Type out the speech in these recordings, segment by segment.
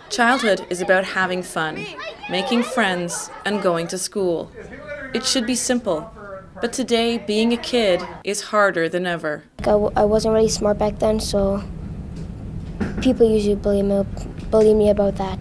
Childhood is about having fun, making friends, and going to school. It should be simple, but today being a kid is harder than ever. I wasn't really smart back then, so people usually bully me about that.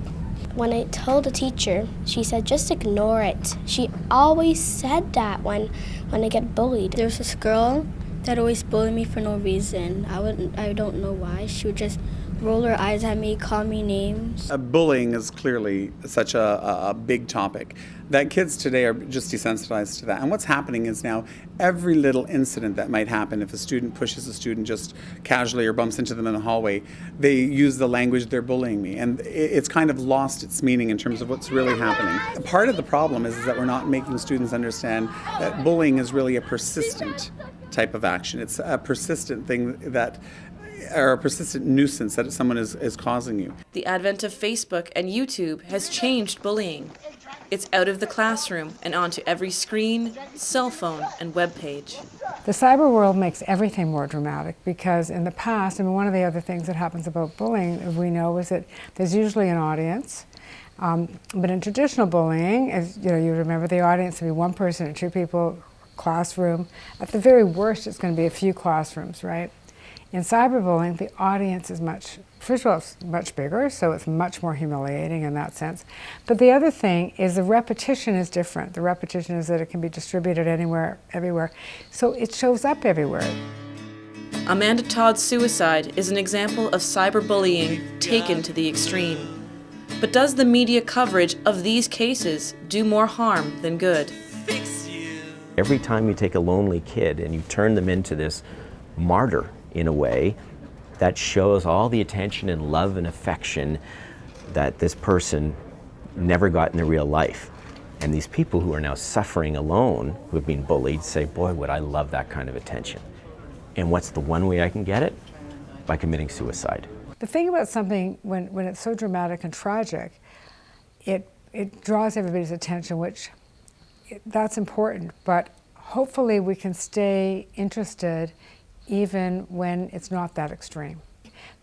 When I told the teacher, she said, just ignore it. She always said that when I get bullied. There's this girl that always bullied me for no reason. I don't know why. She would just roll her eyes at me, call me names. Bullying is clearly such a big topic that kids today are just desensitized to that. And what's happening is now every little incident that might happen, if a student pushes a student just casually or bumps into them in the hallway, they use the language, they're bullying me. And it's kind of lost its meaning in terms of what's really happening. Part of the problem is that we're not making students understand that bullying is really a persistent type of action. It's a persistent thing or a persistent nuisance that someone is causing you. The advent of Facebook and YouTube has changed bullying. It's out of the classroom and onto every screen, cell phone, and web page. The cyber world makes everything more dramatic because in the past, one of the other things that happens about bullying, we know, is that there's usually an audience. But in traditional bullying, as you remember, the audience would be one person or two people, classroom. At the very worst, it's going to be a few classrooms, right? In cyberbullying, the audience is first of all, it's much bigger, so it's much more humiliating in that sense. But the other thing is the repetition is different. The repetition is that it can be distributed anywhere, everywhere. So it shows up everywhere. Amanda Todd's suicide is an example of cyberbullying taken to the extreme. But does the media coverage of these cases do more harm than good? Every time you take a lonely kid and you turn them into this martyr, in a way, that shows all the attention and love and affection that this person never got in their real life. And these people who are now suffering alone, who have been bullied, say, boy, would I love that kind of attention. And what's the one way I can get it? By committing suicide. The thing about something, when it's so dramatic and tragic, it draws everybody's attention, that's important, but hopefully we can stay interested even when it's not that extreme.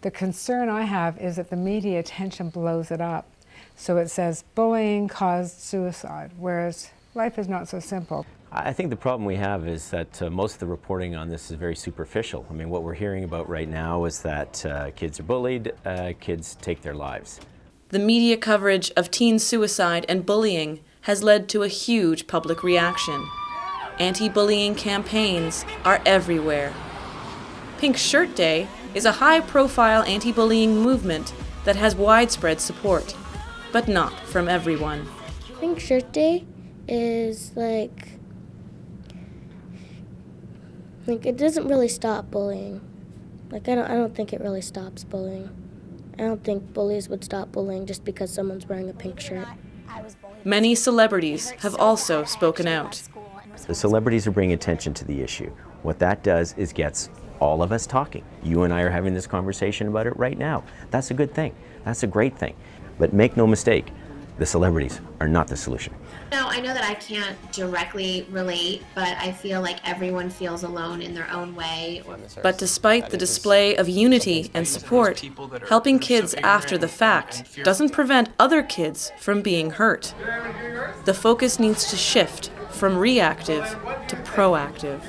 The concern I have is that the media attention blows it up. So it says bullying caused suicide, whereas life is not so simple. I think the problem we have is that most of the reporting on this is very superficial. What we're hearing about right now is that kids are bullied, kids take their lives. The media coverage of teen suicide and bullying has led to a huge public reaction. Anti-bullying campaigns are everywhere. Pink Shirt Day is a high-profile anti-bullying movement that has widespread support, but not from everyone. Pink Shirt Day is like it doesn't really stop bullying. I don't think it really stops bullying. I don't think bullies would stop bullying just because someone's wearing a pink shirt. Many celebrities have also spoken out. The celebrities are bringing attention to the issue. What that does is gets all of us talking. You and I are having this conversation about it right now. That's a good thing. That's a great thing. But make no mistake, the celebrities are not the solution. I know that I can't directly relate, but I feel like everyone feels alone in their own way. But despite the display of unity and support, helping kids after the fact doesn't prevent other kids from being hurt. The focus needs to shift from reactive to proactive.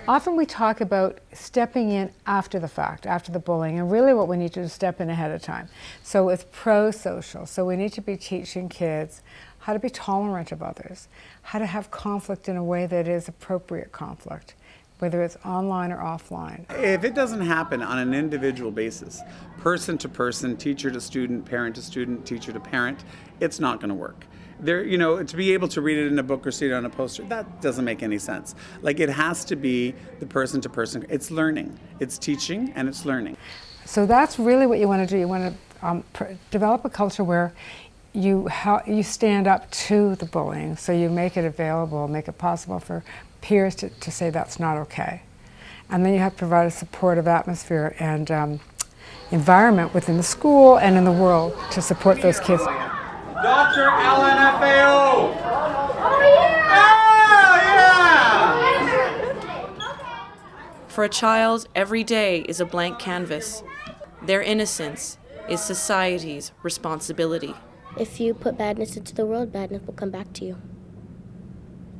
Often we talk about stepping in after the fact, after the bullying, and really what we need to do is step in ahead of time. So it's pro-social. So we need to be teaching kids how to be tolerant of others, how to have conflict in a way that is appropriate conflict, whether it's online or offline. If it doesn't happen on an individual basis, person to person, teacher to student, parent to student, teacher to parent, it's not going to work. To be able to read it in a book or see it on a poster, that doesn't make any sense. It has to be the person to person. It's learning, it's teaching, and it's learning. So that's really what you want to do. You want to develop a culture where you stand up to the bullying, so you make it available, make it possible for peers to say that's not okay. And then you have to provide a supportive atmosphere and environment within the school and in the world to support those kids. Dr. LNFAO! Oh, yeah! For a child, every day is a blank canvas. Their innocence, is society's responsibility. If you put badness into the world, badness will come back to you.